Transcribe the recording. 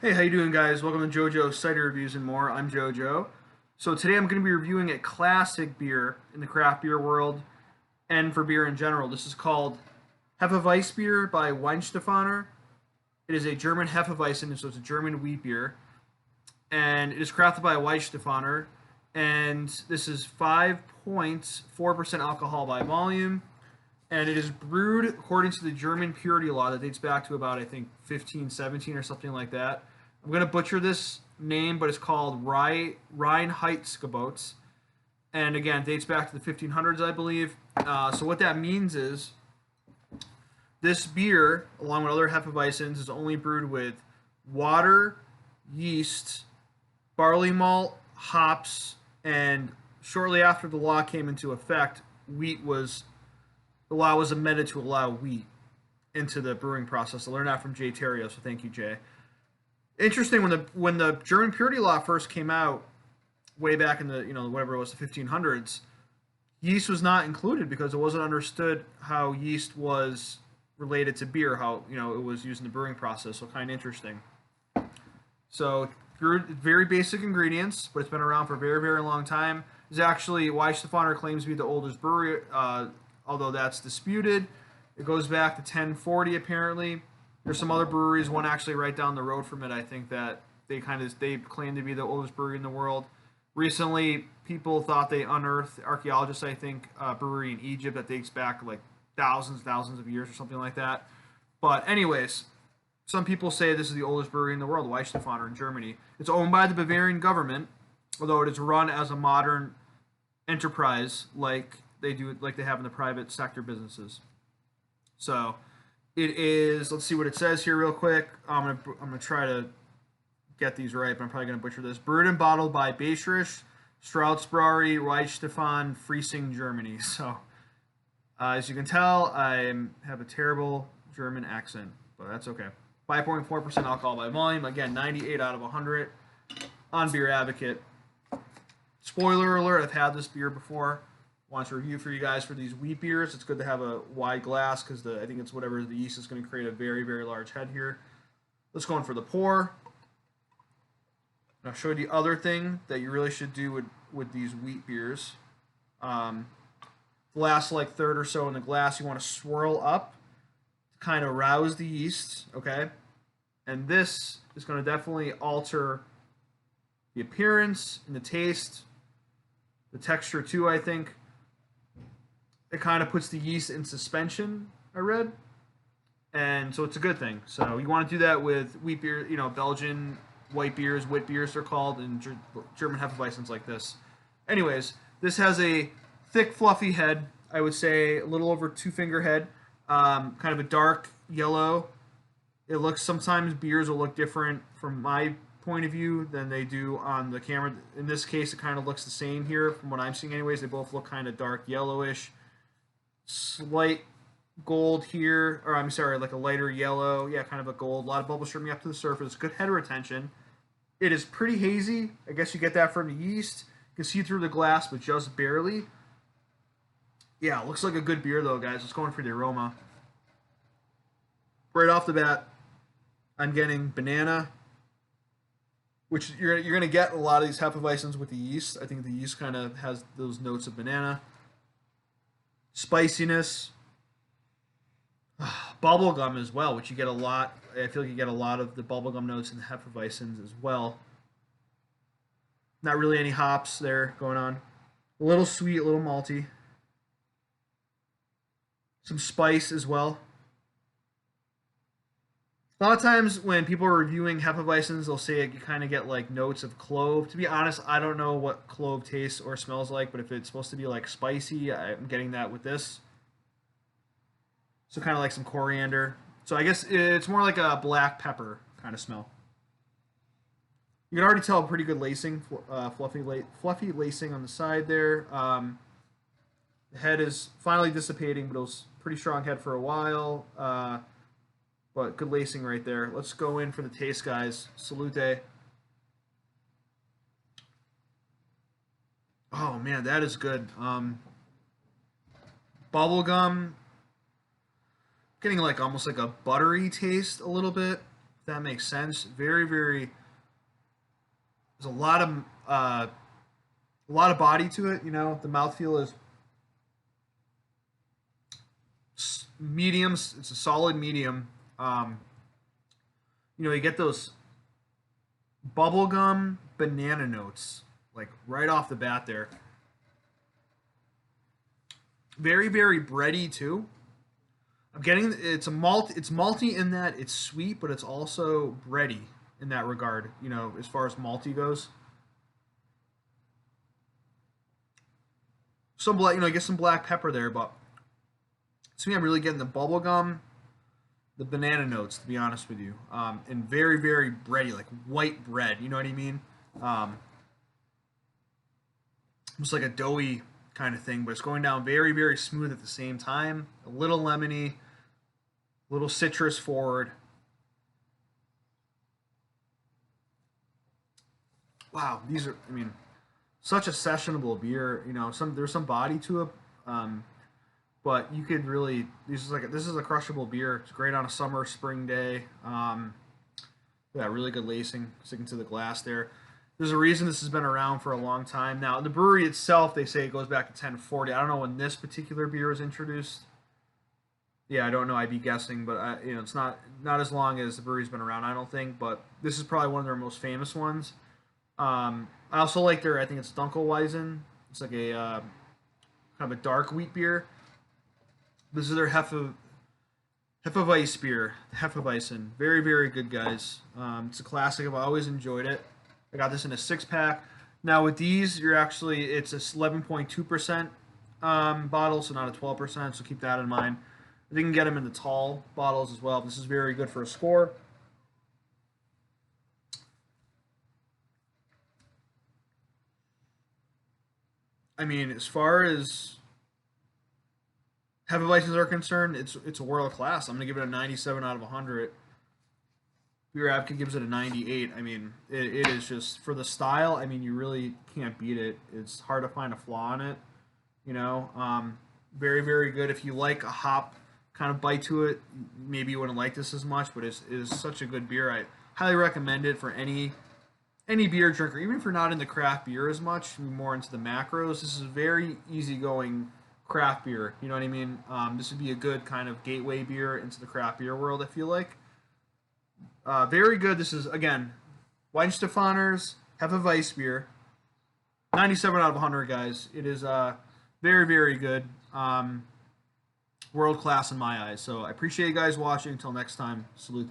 Hey, how you doing, guys? Welcome to JoJo Cider Reviews and More. I'm JoJo. So today I'm going to be reviewing a classic beer in the craft beer world and for beer in general. This is called Hefeweizen by Weihenstephaner. It is a German Hefeweizen, so it's a German wheat beer, and it is crafted by Weihenstephaner. And this is 5.4% alcohol by volume, and it is brewed according to the German purity law that dates back to about, I think, 1517 or something like that. I'm going to butcher this name, but it's called Reinheitsgebot. And again, dates back to the 1500s, I believe. So what that means is this beer, along with other Hefeweizens, is only brewed with water, yeast, barley malt, hops, and shortly after the law came into effect, the law was amended to allow wheat into the brewing process. I learned that from Jay Terrio, so thank you, Jay. Interesting, when the German purity law first came out, way back in the whatever it was, the 1500s, yeast was not included because it wasn't understood how yeast was related to beer, how it was used in the brewing process. So kind of interesting. So very basic ingredients, but it's been around for a very, very long time. It's actually Weihenstephaner claims to be the oldest brewery, although that's disputed. It goes back to 1040 apparently. There's some other breweries, one actually right down the road from it, I think, that they claim to be the oldest brewery in the world. Recently, people thought they unearthed, archaeologists, I think, a brewery in Egypt that dates back like thousands of years or something like that. But anyways, some people say this is the oldest brewery in the world, Weihenstephaner in Germany. It's owned by the Bavarian government, although it is run as a modern enterprise like they have in the private sector businesses. So it is. Let's see what it says here real quick. I'm gonna try to get these right, but I'm probably gonna butcher this. Brewed and bottled by Bayerische Straßbrauerei Weihenstephaner, Friesing, Germany. So as you can tell, I have a terrible German accent, but that's okay. 5.4% alcohol by volume. Again, 98 out of 100 on Beer Advocate. Spoiler alert: I've had this beer before. Want to review for you guys for these wheat beers. It's good to have a wide glass because I think it's whatever the yeast is going to create a very, very large head here. Let's go in for the pour. And I'll show you the other thing that you really should do with these wheat beers. The last like third or so in the glass, you want to swirl up to kind of rouse the yeast, okay? And this is going to definitely alter the appearance and the taste, the texture too, I think. It kind of puts the yeast in suspension, I read. And so it's a good thing. So you want to do that with wheat beer, Belgian white beers, wit beers they're called, and German Hefeweizens like this. Anyways, this has a thick, fluffy head. I would say a little over 2-finger head. Kind of a dark yellow. Sometimes beers will look different from my point of view than they do on the camera. In this case, it kind of looks the same here from what I'm seeing anyways. They both look kind of dark yellowish. Slight gold here, or I'm sorry, like a lighter yellow. Yeah, kind of a gold. A lot of bubbles streaming up to the surface. Good head retention. It is pretty hazy. I guess you get that from the yeast. You can see through the glass, but just barely. Yeah, looks like a good beer though, guys. Let's go in for the aroma. Right off the bat, I'm getting banana, which you're going to get a lot of these Hefeweizens with the yeast. I think the yeast kind of has those notes of banana. Spiciness, bubblegum as well, which you get a lot. I feel like you get a lot of the bubblegum notes in the Hefeweizens as well. Not really any hops there going on. A little sweet, a little malty. Some spice as well. A lot of times when people are reviewing Hefeweizens, they'll say you kind of get like notes of clove. To be honest, I don't know what clove tastes or smells like, but if it's supposed to be like spicy, I'm getting that with this. So kind of like some coriander. So I guess it's more like a black pepper kind of smell. You can already tell a pretty good lacing, fluffy lacing on the side there. The head is finally dissipating, but it was pretty strong head for a while. But good lacing right there. Let's go in for the taste, guys. Salute. Oh, man, that is good. Bubblegum. Getting like almost like a buttery taste a little bit. if that makes sense. Very, very. There's a lot of body to it. You know, the mouthfeel is medium. It's a solid medium. You know, you get those bubblegum banana notes like right off the bat there. Very, very bready too. I'm getting it's a malt. It's malty in that it's sweet, but it's also bready in that regard. You know, as far as malty goes. Some black, you know, I get some black pepper there, but to me, I'm really getting the bubble gum, the banana notes, to be honest with you, and very, very bready, like white bread. You know what I mean? Um, almost like a doughy kind of thing, but it's going down very, very smooth at the same time. A little lemony, a little citrus forward. Wow, these are, I mean, such a sessionable beer. You know, there's some body to it, um, but you could really this is a crushable beer. It's great on a summer spring day. Yeah, really good lacing, sticking to the glass there. There's a reason this has been around for a long time now. The brewery itself, they say it goes back to 1040. I don't know when this particular beer was introduced. Yeah, I don't know. I'd be guessing, but you know, it's not as long as the brewery's been around. I don't think, but this is probably one of their most famous ones. I also like their, I think it's Dunkelweizen. It's like a kind of a dark wheat beer. This is their Hefeweißbier, Hefeweizen. Very, very good, guys. It's a classic. I've always enjoyed it. I got this in a 6-pack. Now with these, it's a 11.2% bottle, so not a 12%. So keep that in mind. You can get them in the tall bottles as well. This is very good for a score. I mean, as far as Hefeweizens are concerned, it's a world class. I'm gonna give it a 97 out of 100. Beer Advocate gives it a 98. I mean, it is just for the style. I mean, you really can't beat it. It's hard to find a flaw in it. You know, very, very good. If you like a hop kind of bite to it, maybe you wouldn't like this as much, but it is such a good beer. I highly recommend it for any beer drinker, even if you're not into craft beer as much, more into the macros. This is a very easygoing craft beer. You know what I mean? This would be a good kind of gateway beer into the craft beer world, I feel like. Very good. This is, again, Weihenstephaner's Hefeweißbier. 97 out of 100, guys. It is very, very good. World class in my eyes. So I appreciate you guys watching. Until next time, salute.